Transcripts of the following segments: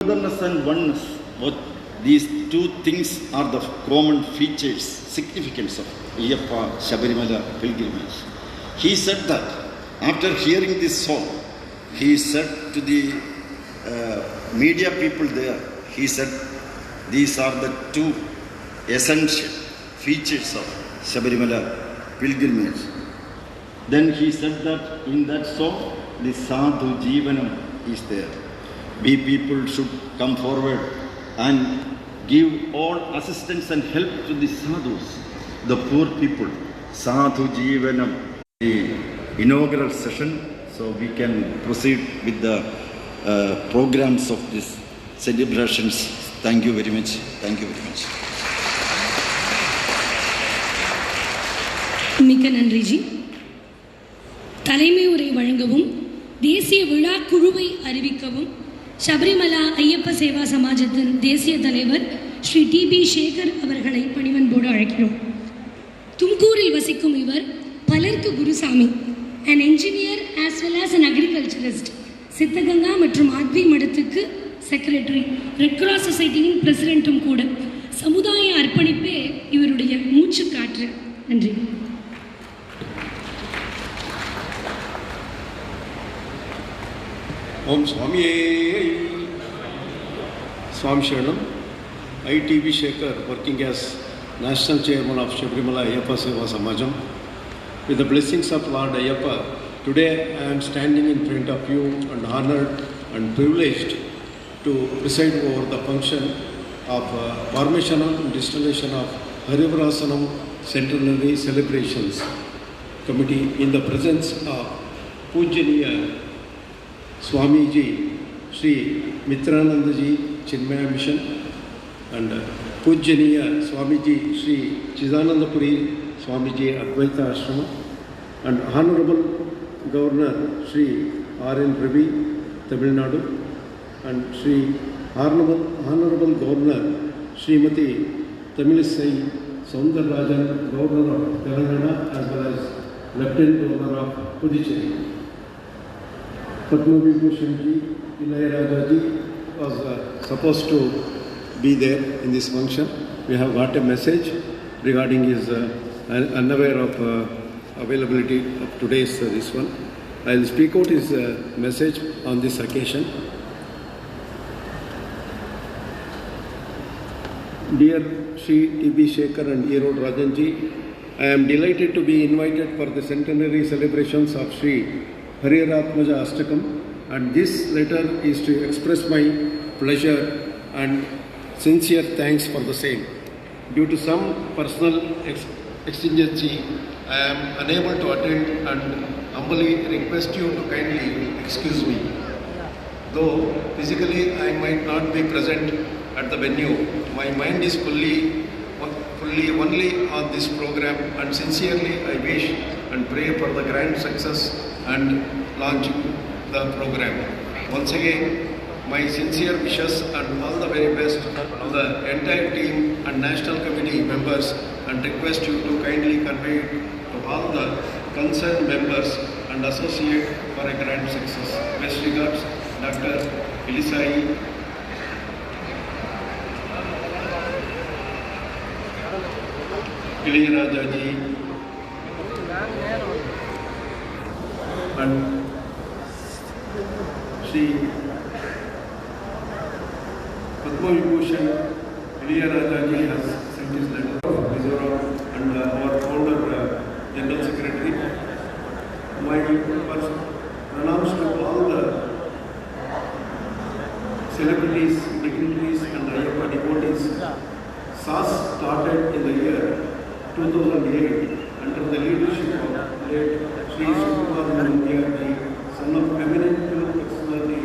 Togetherness and oneness, both these two things are the common features, significance of Ayyappa Shabarimala pilgrimage. He said that after hearing this song, he said to the media people there, he said, these are the two essential features of Shabarimala pilgrimage. Then he said that in that song, the Sadhu Jeevanam is there. We people should come forward and give all assistance and help to the sadhus, the poor people. Sadhu Jeevanam, the inaugural session, so we can proceed with the programs of these celebrations. Thank you very much. Thank you very much. மிக்க நன்றிஜி. தலைமை உரை வழங்கவும் தேசிய விழா குழுவை அறிவிக்கவும் சபரிமலா ஐயப்ப சேவா சமாஜத்தின் தேசிய தலைவர் ஸ்ரீ டி.பி. சேகர் அவர்களை பணிவன்போடு அழைக்கிறோம். தும்கூரில் வசிக்கும் இவர் பலருக்கு Gurusamy, an engineer as well as an agriculturist. Siddaganga மற்றும் ஆத்வி மடத்துக்கு செக்ரட்டரி, ரெட் கிராஸ் சொசைட்டியின் பிரசிடென்ட்டும் கூட. சமுதாய அர்ப்பணிப்பே இவருடைய மூச்சு காற்று. நன்றி. Om Swami Sharanam. I, T.B. Shekhar, working as National Chairman of Shabarimala Ayyappa Seva Samajam. With the blessings of Lord Ayyappa, today I am standing in front of you and honored and privileged to preside over the function of formation and installation of Harivarasanam Centenary Celebrations Committee in the presence of Pujaniya Swamiji Sri Mitranandaji Chinmaya Mission and Pujaniya Swamiji Sri Chidanandapuri Swamiji Advaita Ashrama and Honorable Governor Sri R.N. Ravi, Tamil Nadu, and Sri Honorable Governor Srimati Tamilisai Soundararajan, Governor of Telangana, as well as Lieutenant Governor of Puducherry. Padma Vibhushan ji, Ilayaraja ji was supposed to be there in this function. We have got a message regarding his unaware of availability of today's this one. I will speak out his message on this occasion. Dear Sri T.B. Shekhar and Erod Rajan ji, I am delighted to be invited for the centenary celebrations of Sri Hariratmaja Ashtakam, and this letter is to express my pleasure and sincere thanks for the same. Due to some personal exigency, I am unable to attend and humbly request you to kindly excuse me. Though physically I might not be present at the venue, my mind is fully only on this program, and sincerely I wish and pray for the grand success and launch the program. Once again, my sincere wishes and all the very best to the entire team and National Committee members, and request you to kindly convey to all the concerned members and associate for a grand success. Best regards, Dr. Elisai Ilayaraja ji and Sri Padma Vibhushan Ilayaraja ji has sent his letter of Mizoram, and our founder General Secretary. My pronouns to all the celebrities, dignitaries and Ayyappa devotees. SASS started in the year 2008 under the leadership of late Sri Sukumar Mundiyaji, son of eminent personality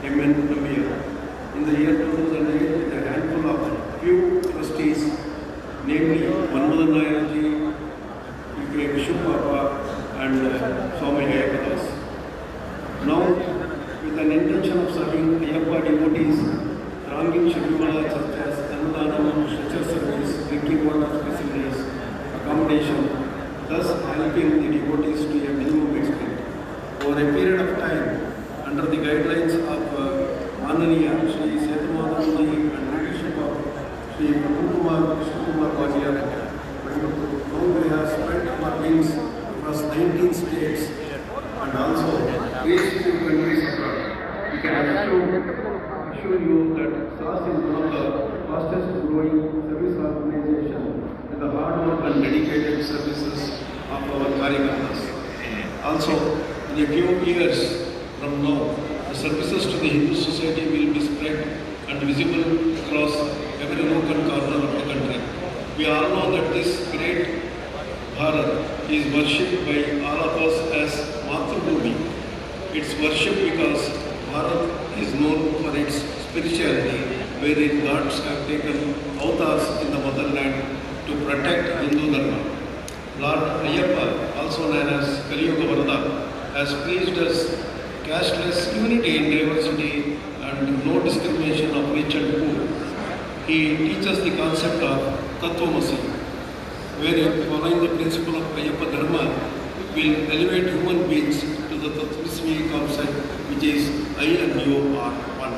M.N. Nambiar. In the year 2008, with a handful of few trustees, namely Manmadan Nayarji, U.K. Vishnu Papa and Swami Ayappadas. Now, with an intention of serving Ayyappa devotees, thronging Shabarimala churches, Annadhanam, stretcher service, drinking water facilities, accommodation, thus helping the devotees to a minimum extent. Over a period of time, under the guidelines of Honorary Ananiya, Sri Setumadhanji, and leadership of Sri Krishnakumar Vajiya. Now we have spread our wings across 19 states and also 82 countries abroad. We can assure you that SASS is one of the fastest growing service organizations with the hard work and dedicated services of our Karyakartas. Also, in a few years from now, the services to the Hindu society will be spread and visible across every nook and corner of the country. We all know that this great Bharat is worshipped by all of us as Matru-Bhumi. It's worshipped because Bharat is known for its spirituality, wherein gods have taken avatars in the motherland to protect Hindu Dharma. Lord Ayyappa, also known as Kaliyuga Varada, has preached us casteless unity in diversity and no discrimination of rich and poor. He teaches the concept of Tattvamasi, wherein following the principle of Ayyappa Dharma will elevate human beings to the Tattvismi concept, which is I and you are one.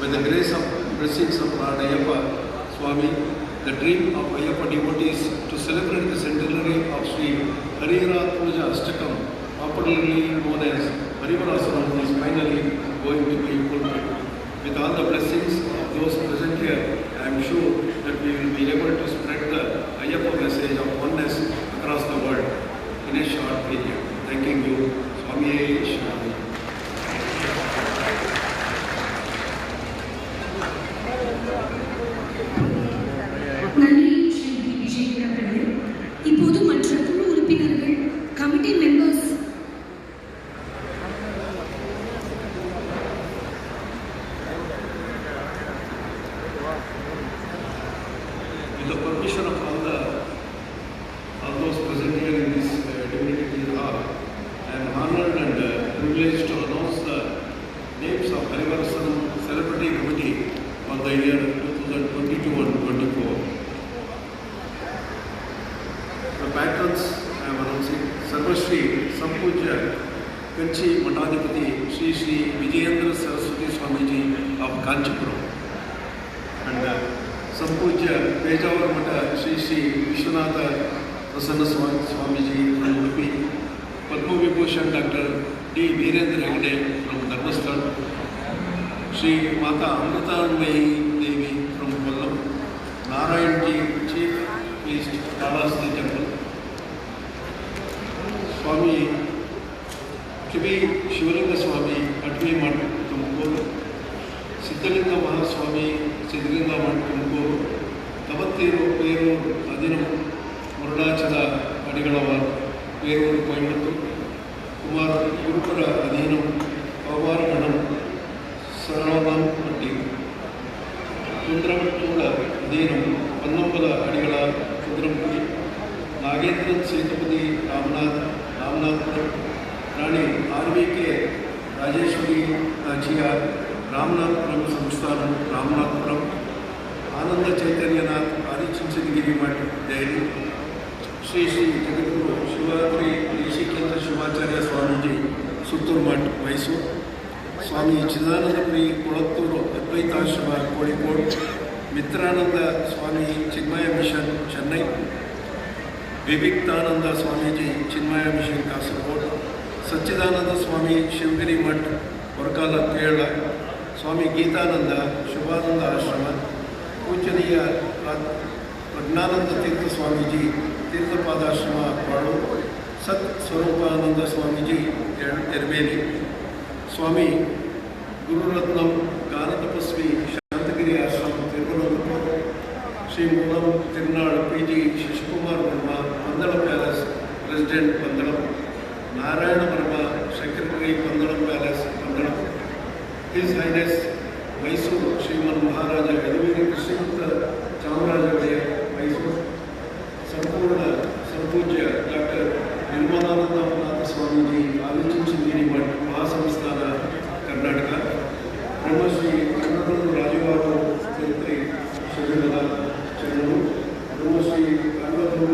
With the grace of blessings of Lord Ayyappa Swami, the dream of Ayyappa devotees to celebrate the centenary of Sri Harivarasanam Centenary, popularly known as Harivarasanam, is finally going to be fulfilled. With all the blessings of those present here, I am sure that we will be able to spread the Ayyappa message of oneness across the world in a short period. Thanking you, Swami Shri. நன்றி Sri DP Sekar அவர்களே. இப்போது மற்ற குழு உறுப்பினர்கள், committee members With the permission of all those present here in this divinity hall, I am honored and privileged to announce the names of Harivarasanam Celebrity Committee for the year 2022 and 24. The patrons I am announcing: Sarvashri Sampujya Kanchi Matadipati Sri Sri Vijayendra Saraswati Swamiji of Kanchipuram, and Sampujya Pejawar Mata Sri Sri Vishwanatha Prasanna Swamiji from Udupi, Padma Vibhushan Dr. D. Virendra Hegde from Dharmasthal, Sri Mata Amritaanmayi Devi from Kollam, Narayanji Chief Priest, Kalasthi Temple, Swami Tibi Shivalinga Swami, Atmi Mat, Tumkur, Siddhalinga Mahaswami, Siddhalinga Mat, Tumkur, Tavattiru, Peru, Adinam, Murudachada, Adigalava, Peru, Coimbatore, Kumar, Gurukara, Adinam, Pavaraganam, Saravanam, Patti, Kundramatula, Adinam, Pannambala, Adigala, Kundrampudi, Nagendran, Setapati, Ramnath, Rani, RVK, Rajeshwari, Nachiyar, Ramnathpuram Samsthanam, Ramnathpuram, Ananda Chaitanyanath, Adichinchadgiri Mat, Delhi, Sri Sri Jagadguru Shivatri Rishikendra Shivacharya Swamiji, Suttur Mat, Mysore, Swami Chidanandapuri Kulatturu Advaitashama, Kozhikode, Mitrananda Swami Chinmaya Mission, Chennai, Vivektananda Swamiji Chinmaya Mission, Kasaragod, Sachidananda Swami Shivgiri Mat, Varkala, Kerala, Swami Geetananda Shubhananda Ashrama, Pujaniya Pragnananda Tirtha Swamiji, Tirthapada Ashrama, Padu, Sat Swarupananda Swamiji, Ermeli, Swami Guru Ratnam Ganatapasvi Shantagiri Ashram, Tirunagapur, Sri Moolam Tirunal P.G. Shishkumar Verma, Pandalam Palace, President Pandalam, Narayana Verma, Secretary Pandalam Palace, Pandalam, His Highness Mysore Sriman Maharaja Yaduviri Krishnamurtha Chamarajavaya, Mysore, Sampurna Sampujya Dr. Nirmalananda Nath Swamiji, Adichinchadgiri Mat, Mahasamsthana, Karnataka, Brahmashri Kannadu Rajababu Tirthi Shagamala, Chennai, Brahmashri Kannadu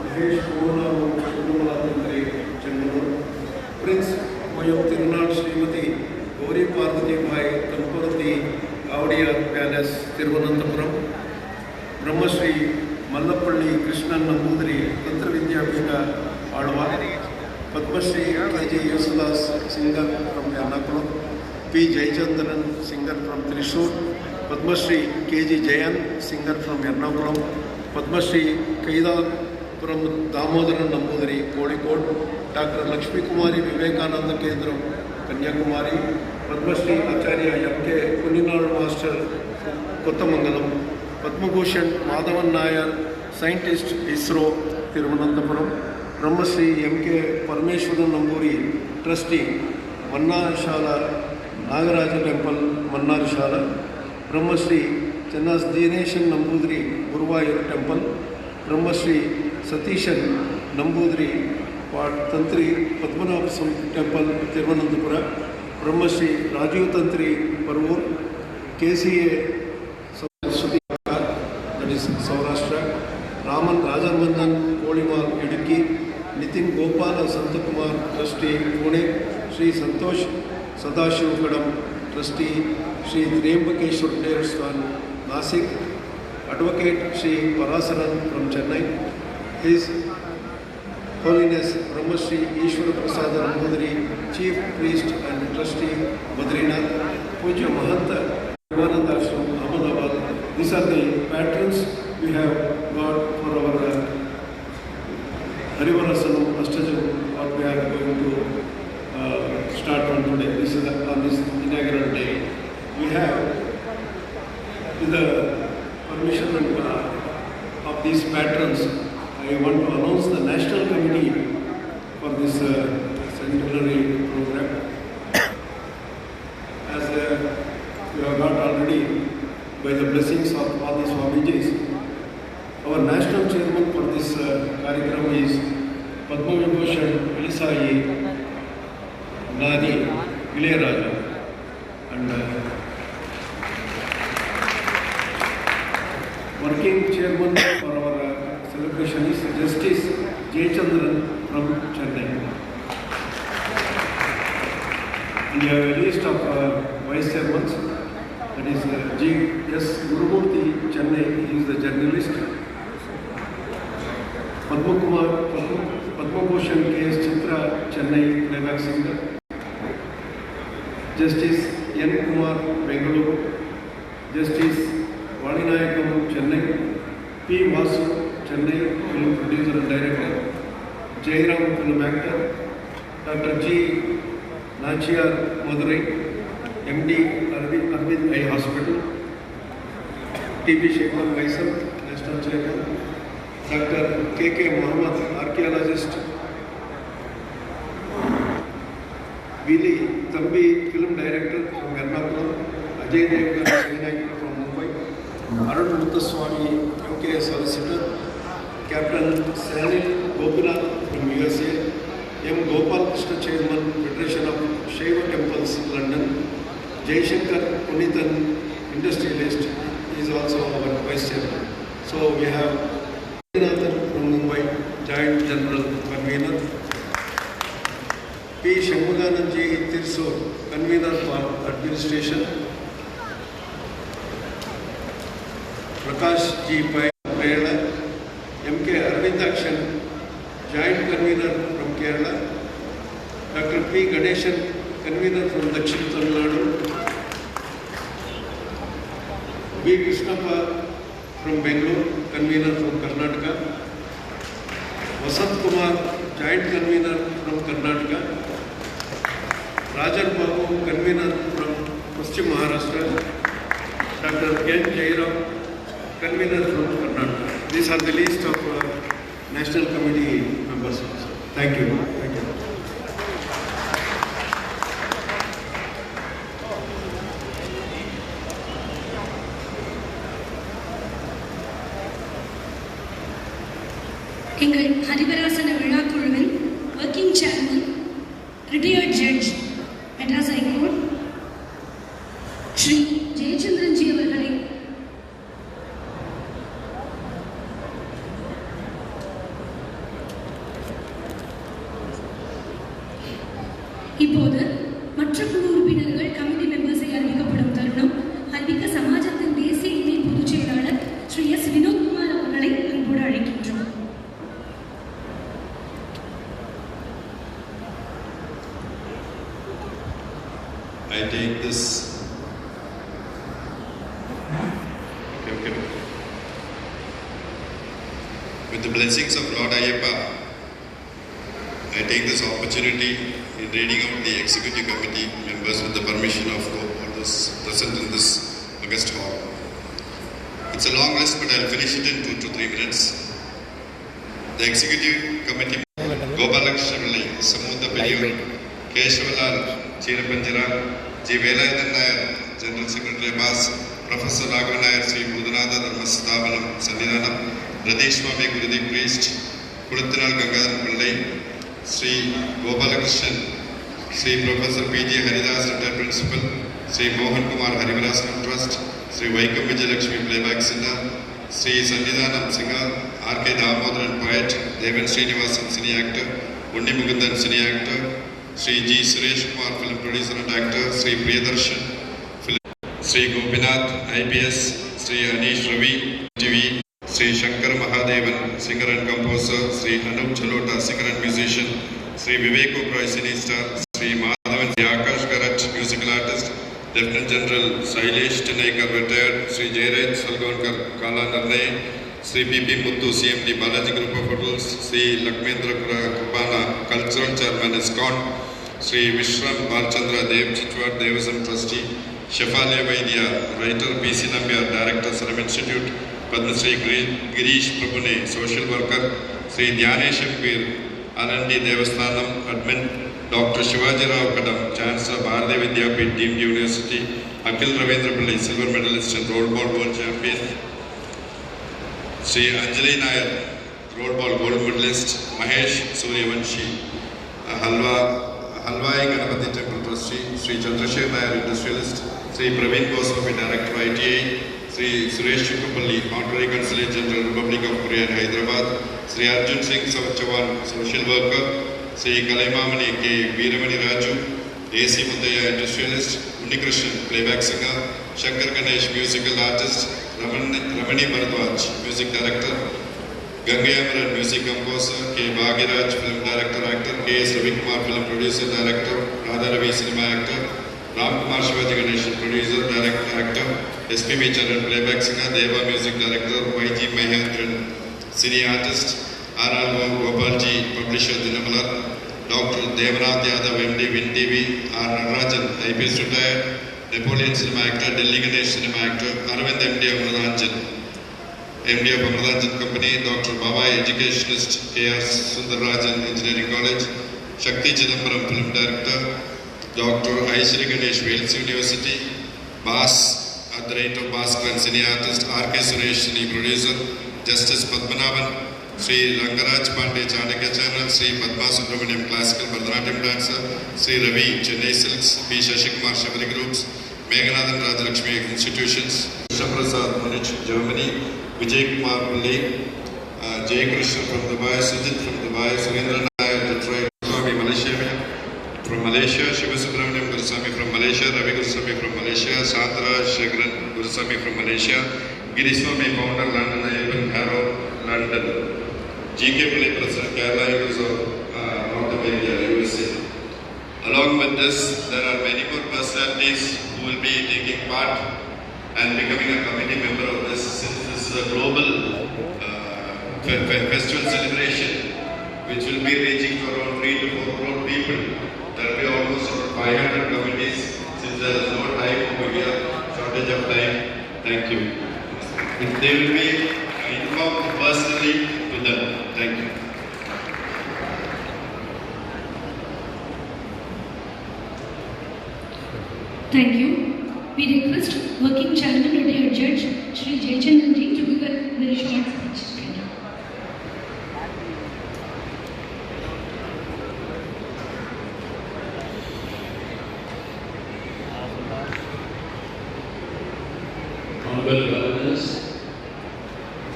Mahesh Mohanavu Shagamala Tirthi, Chennai, Prince Moyam Tirunal Srimati Gauri Parvati Bhai Tampurati Kavadiya Palace, Thiruvananthapuram, Brahmashri Mallapalli Krishnan Nambudiri, Tantra Vidyapita, Alva, Padmashri K.J. Yesudas, singer from Ernakulam, P. Jayachandran, singer from Thrissur, Padmashri K.G. Jayan, singer from Ernakulam, Padmashri Kaidapuram Damodaran Nambudiri, Kozhikode, Dr. Lakshmi Kumari Vivekananda Kendram, Kanyakumari, Padmashri Acharya M.K. Kuninal Master, Kottamangalam, Padmabhushan Madhavan Nayar, Scientist, ISRO, Thiruvananthapuram, Brahmashri M.K. Parameshwaran Namburi, Trustee, Mannarishala, Nagaraja Temple, Mannarishala, Brahmashri Channas Dineshan Nambudiri, Guruvayur Temple, Brahmashri Satishan Nambudiri, Tantri Padmanabha Temple, Thiruvananthapuram, Brahmashri Rajiv Tantri, Parvur, KCA that is Saurashtra, Raman Rajarmandan, Kolimal, Idukki, Nitin Gopala Santakumar, Trustee, Pune, Sri Santosh Sadashiv Kadam, Trustee, Sri Triambakeshwar Devasthan, Nasik, Advocate Sri Parasaran from Chennai, His Holiness Brahmashri Ishwara Prasada Nambudiri, Chief Priest and Trustee, Badrinath, Puja Mahanta, Vivekananda Ashram, Ahmedabad. These are the patrons we have got for our Harivarasanam Ashtajam, what we are going to start on today. This is on this inaugural day. We have, with the permission of these patrons, I want to announce the national committee for this centenary program. As we have got already, by the blessings of all these Swamijis, our national chairman for this Karikram is Padma Vibhushan Elisai Nadi Ilayaraja, and working chairman for our celebration is Justice Jayachandran from Chennai. And we have a list of vice chairmans, that is G.S. Gurumurthy, Chennai, he is the journalist. Padmabhushan K.S. Chitra, Chennai, playback singer. Justice N. Kumar, Bengaluru. Justice Vaninayakam, Chennai. P. Vasu, Chennai, film producer and director. Jairam, film actor. Dr. G. Nachiyar, Madurai. MD, Arvind Eye Hospital. T.B. Shekhar, Vaisam, National Chairman. Dr. K.K. Muhammad, archaeologist. Vili Thambi, film director from Ernakulam. Ajay Devgan, Chennai from Mumbai. Arun Muthuswamy, UK solicitor. Captain Sanil Gopinath from USA. M. Gopal Krishna, Chairman, Federation of Shaiva Temples, London. Jaishankar Punithan, industrialist, is also our vice chairman. So we have Nathan from Mumbai, Joint General Convener. P. Shanmugananji Thrissur, Convener for Administration. Prakash G. Payala, M.K. Arvindakshan, Joint Convener from Kerala. Dr. P. Ganeshan, Convener from Dakshin Tamil Nadu. B. Krishnappa from Bengaluru, Convener from Karnataka. Vasant Kumar, Joint Convener from Karnataka. Rajan Babu, Convener from Paschim Maharashtra. Dr. N. Jairam, Convener from Karnataka. These are the list of National Committee members. Thank you. Thank you. எங்கள் ஹரிவராசன விழா குழுவின் working chairman, retired judge, Madras high court, Shri ஜெயச்சந்திரன்ஜி அவர்களை இப்போது மற்ற குழு உறுப்பினர்கள் committee மெம்பர்ஸை அறிவிக்கப்படும் தருணம் அறிவிக்க him. With the blessings of Lord Ayyappa, I take this opportunity in reading out the executive committee members with the permission of all those present in this August hall. It's a long list, but I'll finish it in 2 to 3 minutes. The executive committee: Gopalakrishna, Samudha Peliyo, Keshavalal, Chirapanjira, G. Velayathan Nair, General Secretary BAS, Professor Raghavan Nair, Sri Mudhanatha Dharmasthaphanam Sannidhanam, Radhesh Swami Gurudev Priest, Kuduthinal Gangadharan Pillai, Sri Gopalakrishnan, Sri Professor P. J. Haridas, Retired Principal, Sri Mohan Kumar Harivarasanam Trust, Sri Vaikam Vijayalakshmi Playback Singer, Sri Sannidhanam Singer, R. K. Damodaran Poet, Devan Srinivasan Cine Actor, Unni Mukundan Cine Actor, Sri G. Suresh Kumar Film Producer and Actor, Sri Priyadarshan, Sri Gopinath IPS, Sri Anish Ravi TV, Sri Shankar Mahadevan, singer and composer, Sri Anup Chalota, singer and musician, Sri Vivek Oberoi, cine star, Sri Madhavan, Sri Akash Garat, musical artist, Lieutenant General Sailesh Tenaikar, retired, Sri Jayraj Salgonkar, Kala Narnay, Sri P.P. Muthu, CMD, Balaji Group of Hotels, Sri Lakmendra Krupana, Cultural Chairman, ISKCON, Sri Vishram Balchandra Dev Chichwad, Devasam Trustee, Shefali Vaidya, writer, B.C. Nambiar, Director, Saram Institute, Padma Sri Girish Prabhune, social worker, Sri Dhyanesh Shampir, R&D Devasthanam, admin, Dr. Shivaji Rao Kadam, Chancellor, Bharati Vidyapith, Deemed University, Akhil Ravindra Pillai, silver medalist and roll ball world champion, Sri Anjali Nair, roll ball gold medalist, Mahesh Suryavanshi, Halwai Ganapati Temple Trustee, Sri Chandrasekhar Nair, industrialist, Sri Praveen Goswami, Director ITA, Sri Suresh Chukupalli, Honorary Consulate General, Republic of Korea and Hyderabad, Sri Arjun Singh Chavan, social worker, Sri Kalaimamani K. Veeramani Raju, A.C. Mudaya, industrialist, Unikrishnan, playback singer, Shankar Ganesh, musical artist, Ramani Bharadwaj, music director, Gangayamaran, music composer, K. Bhagiraj, film director, actor, K. S. Ravikumar, film producer, director, Radha Ravi, cinema actor, Ram Kumar Shivaji Ganesh, producer, director, actor, S.P. Charan, playback singer, Deva, music director, Y.G. Mahendran, cine artist, R.R. Gopalji, publisher, Dinamalar, Dr. Devanath Yadav, MD, Win TV, R. Narajan, IPS retired, Napoleon cinema actor, Delhi Ganesh cinema actor, Arvind MD of Amradanjan, MD of Amradanjan Company, Dr. Baba, educationist, K.R. Sundararajan, Engineering College, Shakti Chidambaram, film director, Dr. Aishri Ganesh, Wales University, BAS, at the rate of BAS Clan, cine artist, R.K. Suresh, cine producer, Justice Padmanabhan, Sri Rangaraj Pandey, Chanakya Channel, Sri Padma Subramaniam, classical Bharatanatyam dancer, Sri Ravi, Chennai Silks, P. Shashikumar, Shabari Groups, Meghanathan Rajalakshmi institutions, Shaprasad Munich, Germany, Vijay Kumar Pillai, Jay Krishna from Dubai, Sujit from Dubai, Surendra Nair, Detroit, Swami Malaysia, from Malaysia, Shiva Subramaniam Gurusami from Malaysia, Ravi Gurusami from Malaysia, Sandra Shagran Gurusami from Malaysia, Giriswami founder, London, Ivan Harrow, London, G.K. Pillai President, Kerala University of North America, USA. Along with this, there are many more personalities who will be taking part and becoming a committee member of this, since this is a global festival celebration, which will be reaching to around 3 to 4 crore people. There will be almost around 500 committees, since there is no time over here, shortage of time. Thank you. They will be informed personally to them. Thank you. Thank you. We request Working Chairman, retired Judge Shri Jayachandran ji to give a very short speech. Thank you. Honorable Governors,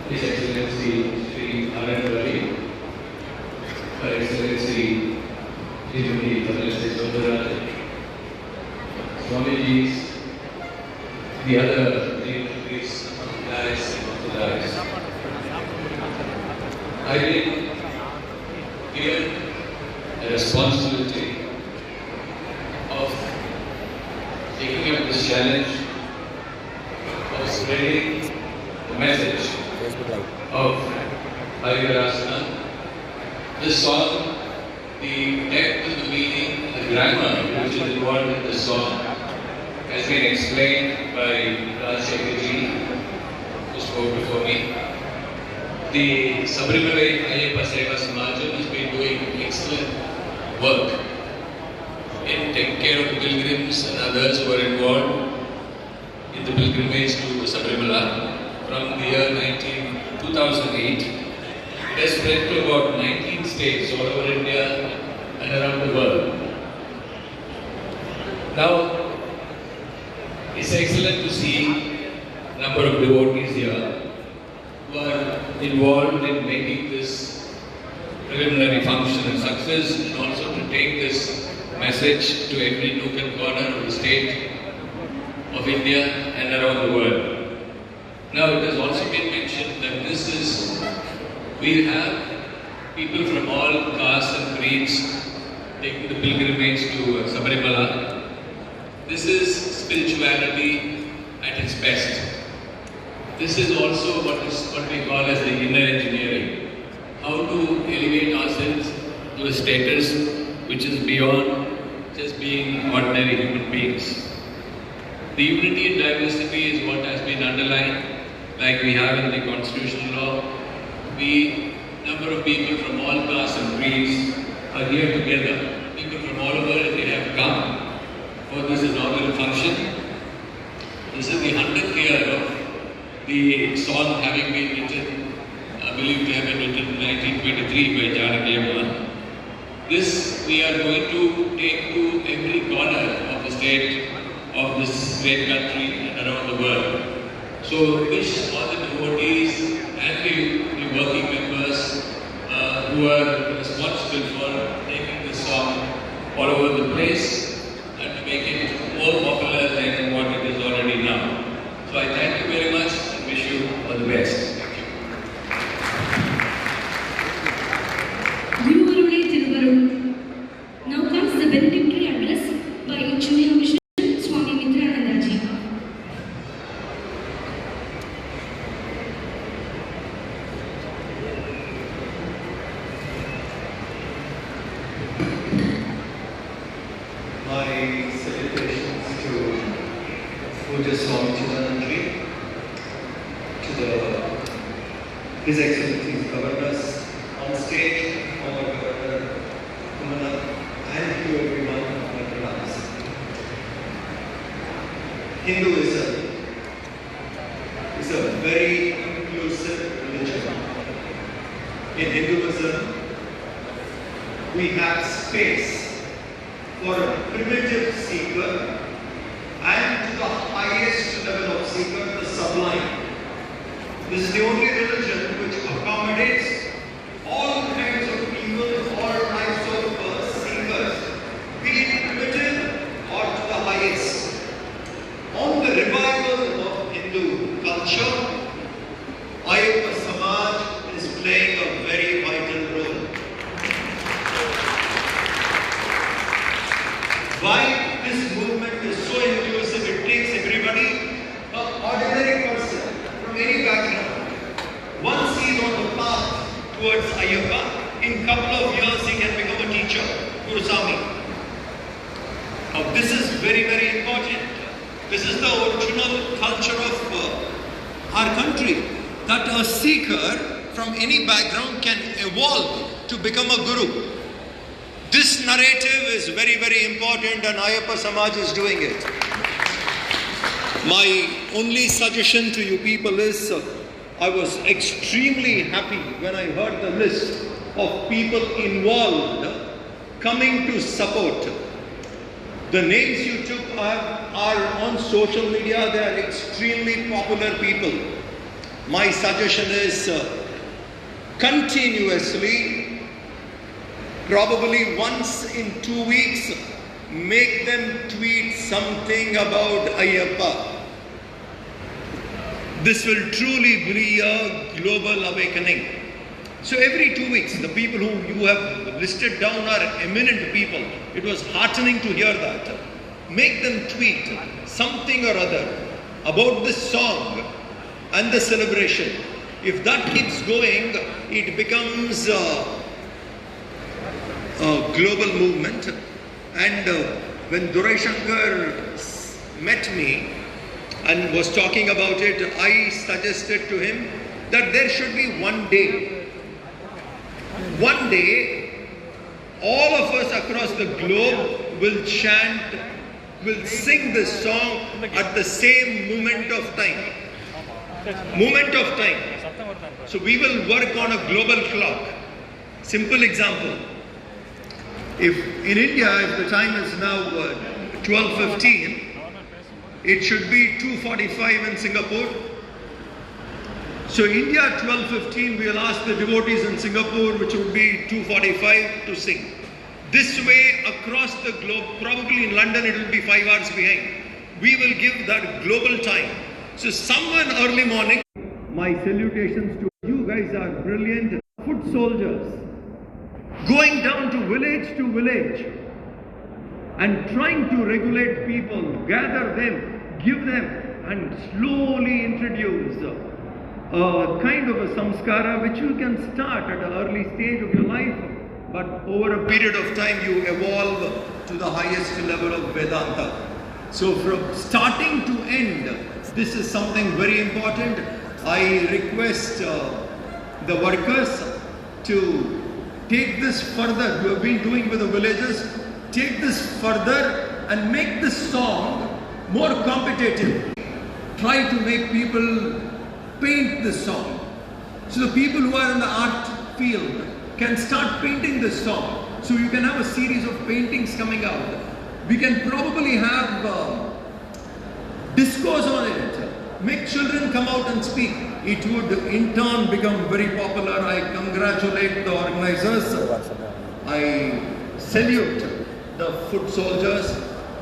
His Excellency Sri R.N. Ravi, Her Excellency Srimati Padmasri Soundarajan, Swamijis, the other dignitaries on the dais and on the dais. I've been given a responsibility of taking up this challenge of spreading message of Harivarasanam. This song, the depth of the meaning, the grammar which is involved in the song has been explained by Rajshekharji, who spoke before me. The Sabrimala Ayyappa Seva Samajam has been doing excellent work in taking care of pilgrims and others who are involved in the pilgrimage to Sabrimala from the year 2008. It has spread to about 19 states all over India and around the world. Now, it's excellent to see a number of devotees here who are involved in making this preliminary function a success, and also to take this message to every nook and corner of the state of India and around the world. Now, it has also been mentioned that we have people from all castes and creeds taking the pilgrimage to Sabrimala. This is spirituality at its best. This is also what we call as the inner engineering. How to elevate ourselves to a status which is beyond just being ordinary human beings. The unity and diversity is what has been underlined, like we have in the constitutional law. Number of people from all castes and creeds are here together. People from all over India have come for this inaugural function. This is the 100th year of the song having been written, believed to have been written in 1923 by Janaki Amma. This we are going to take to every corner of the state of this great country and around the world. So wish all the devotees and the working members who are responsible for taking this song all over the place and to make it more popular than what it is already now. So I thank you very much and wish you all the best. Thank you. Now comes the benedictory address by Chennai Mission Swami Mitranandaji. My salutations to Puja Swami Centenary, to His Excellency Governors on stage, former Governor Kumana, and to everyone on my class. Hinduism is a very inclusive religion. In Hinduism, we have space for a primitive seeker and to the highest level of seeker, the sublime. This is the only religion which accommodates all kinds of people, all types of seekers, be it primitive or to the highest. On the revival of Hindu culture, Ayyappa Samaj is playing a very vital role. Why this movement is so inclusive? It takes everybody, an ordinary person from any background. Once he is on the path towards Ayyappa, in a couple of years he can become a teacher, Gurusami. Now this is very, very important. This is the original culture of our country, that a seeker from any background can evolve to become a guru. This narrative is very, very important, and Ayyappa Samaj is doing it. My only suggestion to you people is, I was extremely happy when I heard the list of people involved coming to support. The names you took are on social media. They are extremely popular people. My suggestion is continuously, probably once in 2 weeks, make them tweet something about Ayyappa. This will truly be a global awakening. So every 2 weeks, the people who you have listed down are eminent people. It was heartening to hear that. Make them tweet something or other about this song and the celebration. If that keeps going, it becomes a global movement. And when Durai Shankar met me and was talking about it, I suggested to him that there should be one day. One day, all of us across the globe will chant, will sing this song at the same moment of time. Moment of time. So we will work on a global clock. Simple example. If in India, if the time is now 12:15, it should be 2:45 in Singapore. So India 12:15, we will ask the devotees in Singapore, which would be 2:45, to sing. This way across the globe, probably in London it will be 5 hours behind. We will give that global time. So someone early morning, my salutations to you guys are brilliant foot soldiers, going down to village and trying to regulate people, gather them, give them, and slowly introduce a kind of a samskara which you can start at an early stage of your life, but over a period of time you evolve to the highest level of Vedanta. So from starting to end, this is something very important. I request the workers to take this further. You have been doing with the villages. Take this further and make this song more competitive. Try to make people paint this song. So the people who are in the art field can start painting this song. So you can have a series of paintings coming out. We can probably have discourse on it. Make children come out and speak. It would in turn become very popular. I congratulate the organizers. I salute the foot soldiers.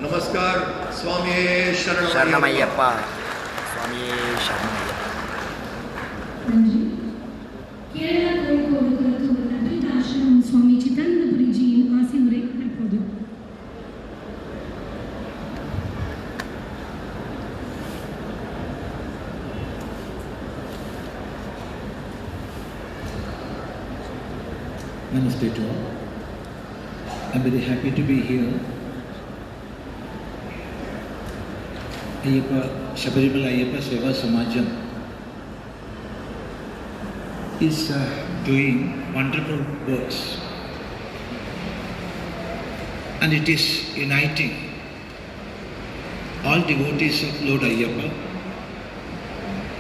Namaskar. Swami Sharanamayyappa. Swami Sharanamayyappa. நன்றி. கேரளா கோழிக்கோடு கருத்துவர் அத்வைத ஆசிரமம் சுவாமி சித்தானந்தபுரிஜியின் ஆசி உரை தற்போது. Namaste to all. I'm very happy to be here. Shabarimala Ayyappa Seva Samajam is doing wonderful works, and it is uniting all devotees of Lord Ayyappa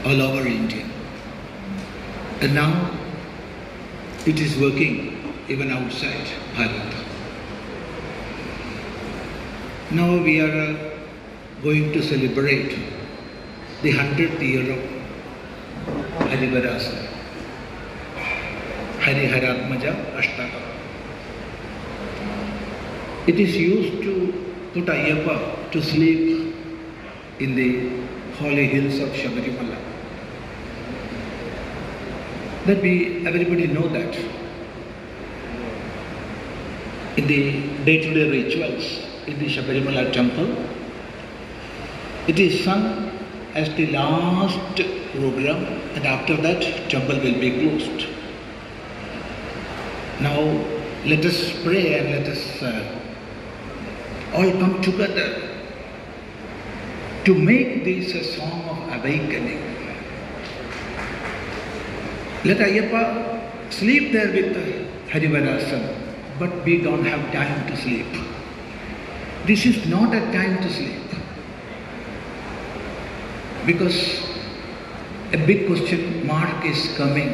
all over India. And now it is working even outside Bharat. Now we are going to celebrate the 100th year of Harivarasanam, Harivarasanam. It is used to put Ayyappa to sleep in the holy hills of Shabarimala. That everybody know that. In the day-to-day rituals in the Shabarimala temple, it is sung as the last program, and after that temple will be closed. Now let us pray and let us all come together to make this a song of awakening. Let Ayyappa sleep there with Harivarasanam, but we don't have time to sleep. This is not a time to sleep. Because a big question mark is coming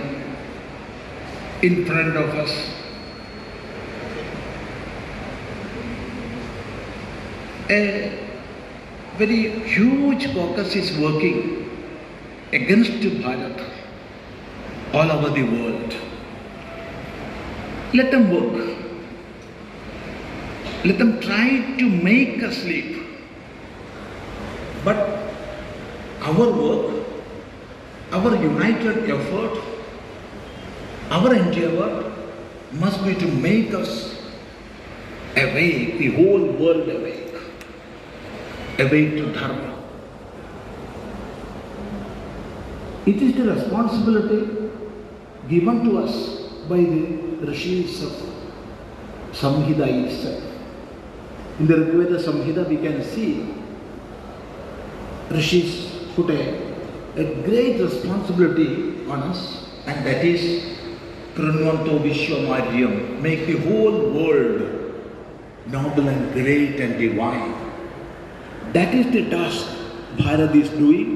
in front of us. A very huge caucus is working against Bharat all over the world. Let them work. Let them try to make us sleep. But our work, our united effort, our endeavor must be to make us awake, the whole world awake to Dharma. It is the responsibility given to us by the rishis of Samhita itself. In the Rigveda Samhita we can see rishis put a great responsibility on us, and that is Kranvanto Vishwamaryam, make the whole world noble and great and divine. That is the task Bharat is doing,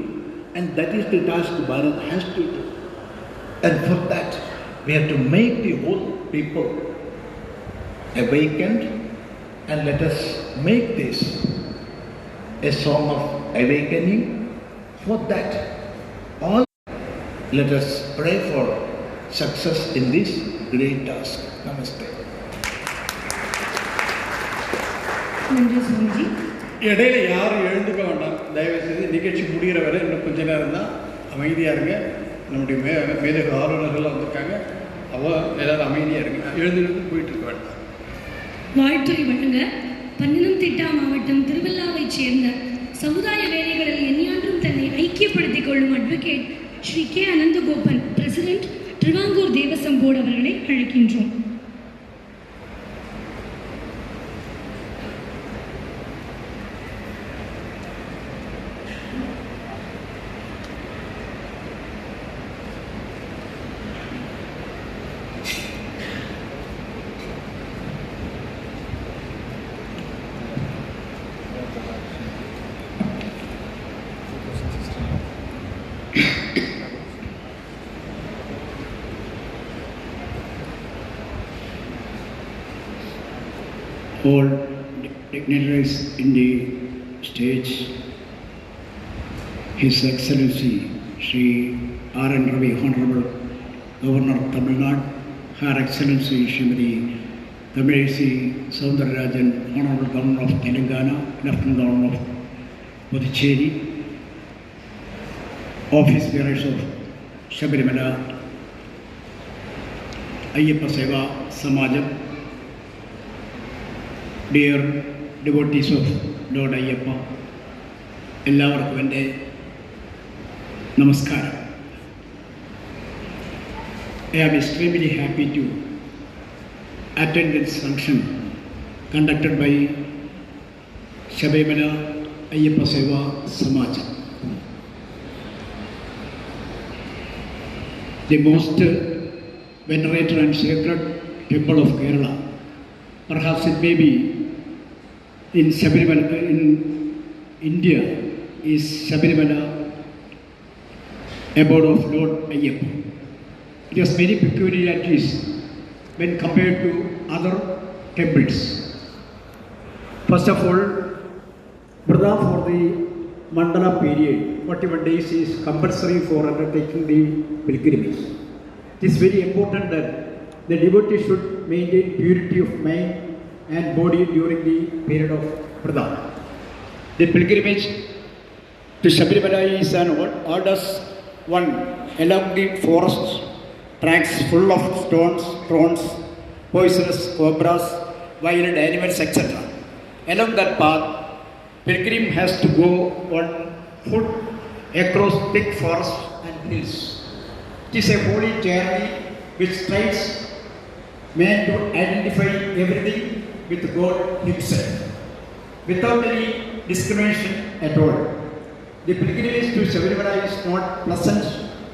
and that is the task Bharat has to do. And for that, we have to make the whole people awakened, and let us make this a song of awakening. For that, all let us pray for success in this great task. Namaste. நன்றி சுவாமிஜி. இடையில யாரும் எழுந்துக்க வேண்டாம். தயவுசெய்து நிகழ்ச்சி முடிகிற வரை இன்னும் கொஞ்ச நேரம் தான் அமைதியாக இருங்க. நம்முடைய மேதகு ஆளுநர்கள் வந்திருக்காங்க. எல்லாரும் அமைதியாக இருங்க. எழுந்து போயிட்டு இருக்க வேண்டாம். வாழ்த்துறை வழங்க பன்னினம்திட்டா மாவட்டம் திருவல்லாவைச் சேர்ந்த சமுதாய வேலைகளில் எந்நான்றும் தன்னை ஐக்கியப்படுத்திக் கொள்ளும் advocate Shri K Ananthagopan, president Travancore Devaswom board அவர்களை அழைக்கின்றோம். All dignitaries in the stage, His Excellency Sri R.N. Ravi, Honorable Governor of Tamil Nadu, Her Excellency Srimati Tamilisi Soundararajan, Honorable Governor of Telangana, Lieutenant Governor of Puducherry, Office Bearers of Shabarimala Ayyappa Seva Samajam, dear devotees of Lord Ayyappa, എല്ലാവർക്കും എൻ്റെ നമസ്കാരം. I am extremely happy to attend this function conducted by Shabarimala Ayyappa Seva Samajam, the most venerated and sacred temple of Kerala. Perhaps it may be in Shabarimala, in India, is Shabarimala abode of Lord Ayyappa. It has many peculiarities when compared to other temples. First of all, Vrata for the Mandala period, 41 days, is compulsory for undertaking the pilgrimage. It is very important that the devotee should maintain purity of mind and body during the period of Vrata. The pilgrimage to Shabarimala is an arduous one along the forest tracks full of stones, thorns, poisonous cobras, violent animals, etc. Along that path, pilgrim has to go on foot across thick forests and hills. It is a holy journey which strives man to identify everything with God Himself, without any discrimination at all. The pilgrimage to Shabarimala is not pleasant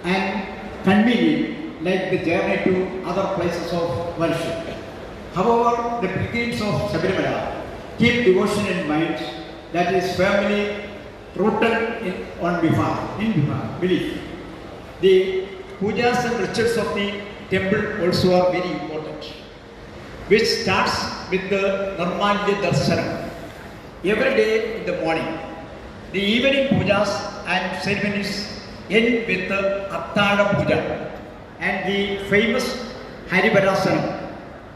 and convenient like the journey to other places of worship. However, the pilgrims of Shabarimala keep devotion in mind that is firmly rooted in belief. The pujas and rituals of the temple also are very important, which starts with the Nirmalya Darshanam every day in the morning. The evening pujas and ceremonies end with the Atthana Puja and the famous Harivarasanam.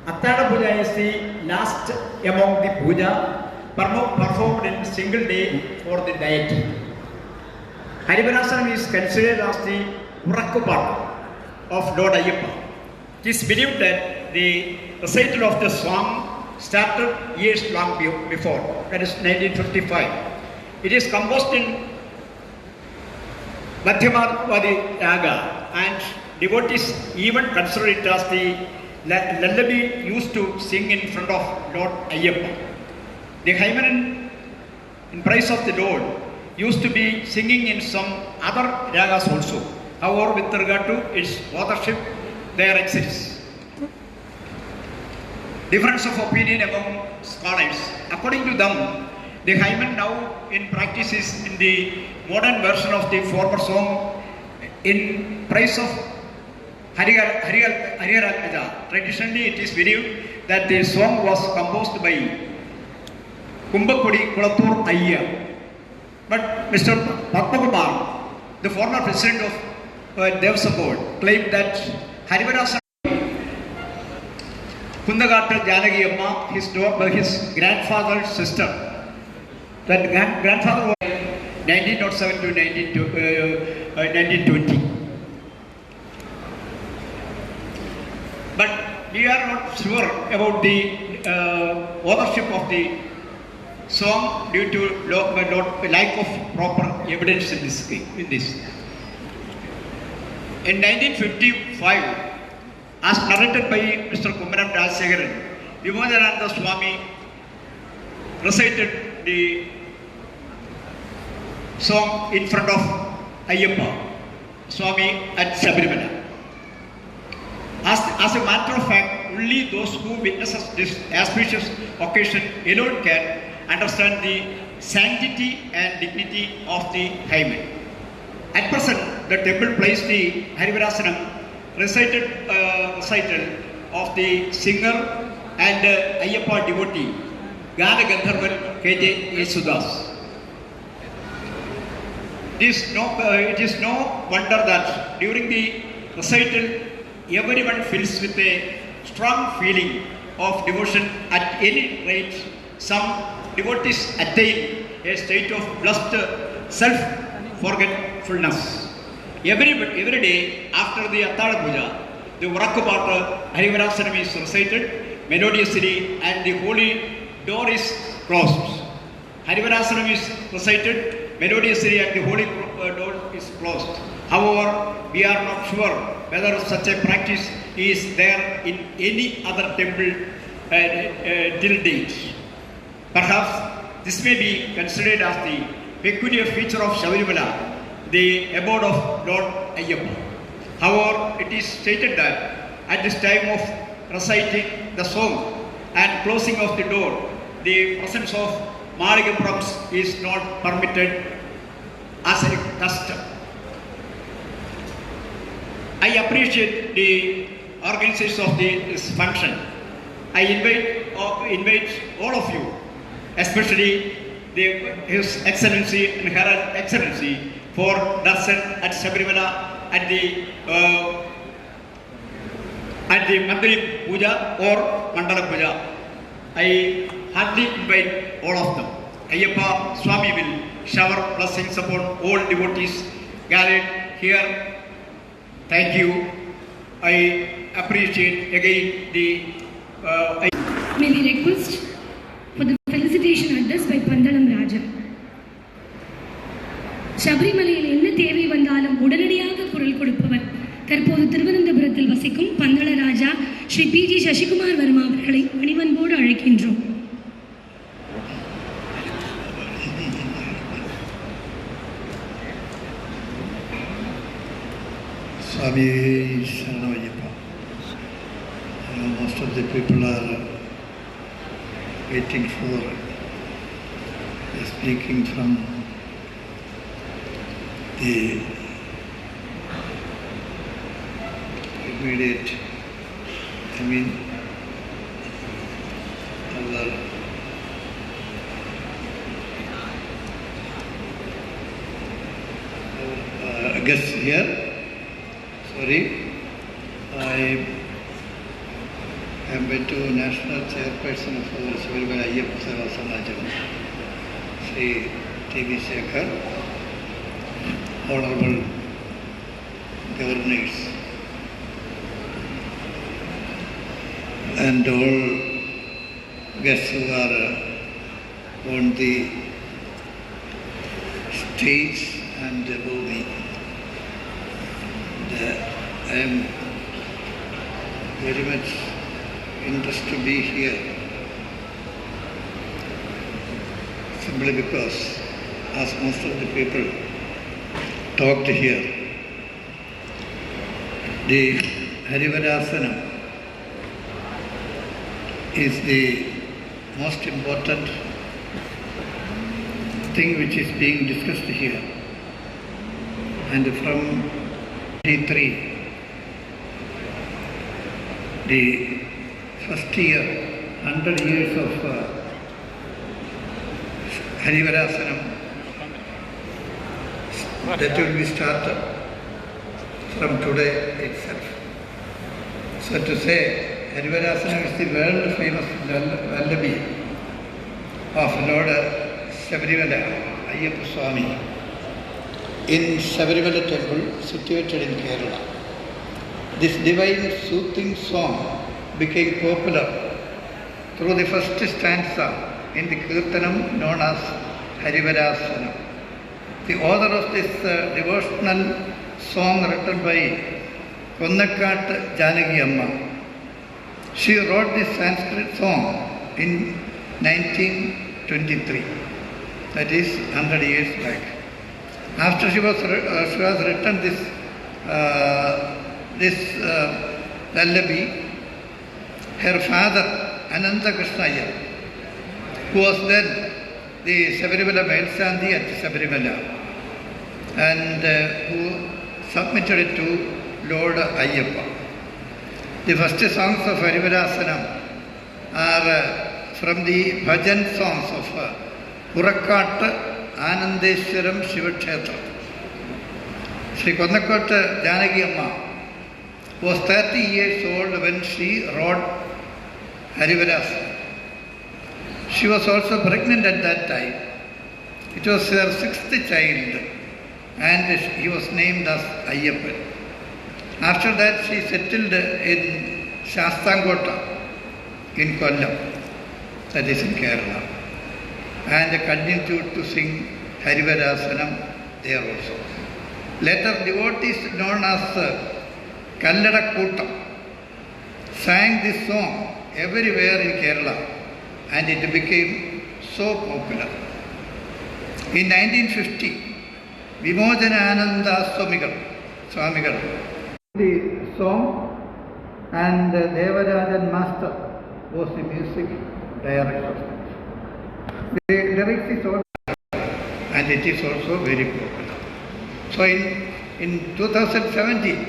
Atthana Puja is the last among the puja performed in a single day for the deity. Harivarasanam is considered as the Urakkupaattu of Lord Ayyappa. It is believed that the recital of the song started years long before, that is 1955. It is composed in Madhyamavadi Raga, and devotees even consider it as the lullaby used to sing in front of Lord Ayyappa. The hymen in praise of the Lord used to be singing in some other ragas also. However, with regard to its authorship, there exists difference of opinion among scholars. According to them, the hymen now in practice is in the modern version of the former song in praise of Harivarasanam. Traditionally, it is believed that the song was composed by Kumbakudi Kulatur Ayya. But Mr. Padmakumar, the former president of Devasam Board, claimed that Harivarasanam Kundagatta Janagi Amma, his grandfather's sister, that grandfather was 1907 to 1920. But we are not sure about the authorship of the song due to lack of proper evidence in this. In 1955, as narrated by Mr. Kumaram Rajsekaran, Vimadananda Swami recited the song in front of Ayyappa Swami at Sabarimala. As a matter of fact, only those who witnesses this auspicious occasion alone can understand the sanctity and dignity of the hymen. At present, the temple plays the Harivarasanam recital of the singer and Ayyappa devotee, Gana Gandharvan K.J. Yesudas. It is no wonder that during the recital, everyone fills with a strong feeling of devotion. At any rate, some devotees attain a state of blessed self-forgetfulness. Every day after the Attala Puja, the Varakupata Harivarasanam is recited melodiously and the holy door is closed. Harivarasanam is recited melodiously and the holy door is closed. However, we are not sure whether such a practice is there in any other temple till date. Perhaps this may be considered as the peculiar feature of Sabarimala, the abode of Lord Ayyappa. However, it is stated that at this time of reciting the song and closing of the door, the presence of Maligaprams is not permitted as a custom. I appreciate the organizers of this function. I invite all of you, especially His Excellency and Her Excellency, for darshan at Sabarimala at the Mandiri Puja or Mandala Puja. I heartily invite all of them. Ayyappa Swami will shower blessings upon all devotees gathered here. Thank you. I appreciate again the. May we request for the felicitation address by Pandalam Raja. சபரிமலையில் என்ன தேவை வந்தாலும் உடனடியாக குரல் கொடுப்பவர் தற்போது திருவனந்தபுரத்தில் வசிக்கும் பந்தள ராஜா ஸ்ரீ பி.ஜி. சசிகுமார் வர்மா அவர்களை பணிவன்போடு அழைக்கின்றோம். Swami Sharanayappa. Most of the people are waiting for speaking from the immediate, our guests here. Sorry, I am to National Chairperson of our Sabarimala Ayyappa Seva Samajam, Sri T.B. Shekhar, Honorable Governors, and all guests who are on the stage and above me. I am very much interested to be here simply because, as most of the people talked here, the Harivarasanam is the most important thing which is being discussed here. And from 23, the first year, 100 years of Harivarasanam, that will be started from today itself. So to say, Harivarasanam is the world famous lullaby of Lord Shabarimala Ayyappa Swami in Shabarimala temple situated in Kerala. This divine soothing song became popular through the first stanza in the Kirtanam known as Harivarasanam. The author of this devotional song written by Konnakkat Janaki Amma. She wrote this Sanskrit song in 1923, that is 100 years back. After she was written this lullaby, her father Ananta Krishna Iyer, who was then the Shabarimala Melsanthi at Shabarimala, and who submitted it to Lord Ayyappa. The first songs of Harivarasanam are from the bhajan songs of Purakkat Anandeshwaram Shiva Kshetra. Sri Konnakkat Janaki Amma was 30 years old when she wrote Harivarasanam. She was also pregnant at that time. It was her 6th child, and he was named as Ayyappan. After that, she settled in Shastangota in Kollam, that is in Kerala, and continued to sing Harivarasanam there also. Later, devotees known as Kallada Kootam sang this song everywhere in Kerala, and it became so popular. In 1950, Vimojanananda Swamigal, the song, and Devarajan Master was the music director. The lyrics is also, and it is also very popular. So in 2017,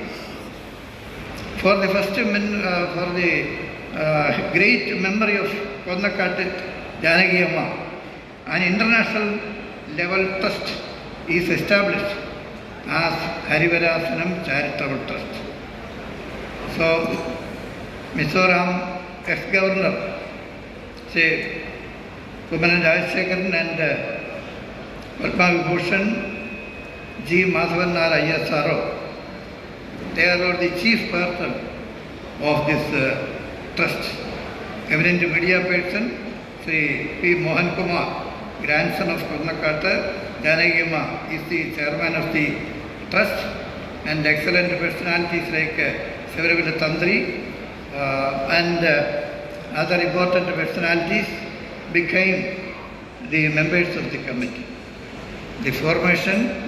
for the first for the great memory of Konnakkat Janaki Amma, an international level trust is established as Harivarasanam Charitable Trust. So, Mizoram ex-governor, say, Kumaran Rajashekaran and Padma Vibhushan G. Madhavan Nara ISRO, they are the chief person of this trust. Eminent media person, Sri P. Mohan Kumar, grandson of Konnakkat Janaki Amma, is the chairman of the trust, and excellent personalities like Shabarimala Tantri and other important personalities became the members of the committee. The formation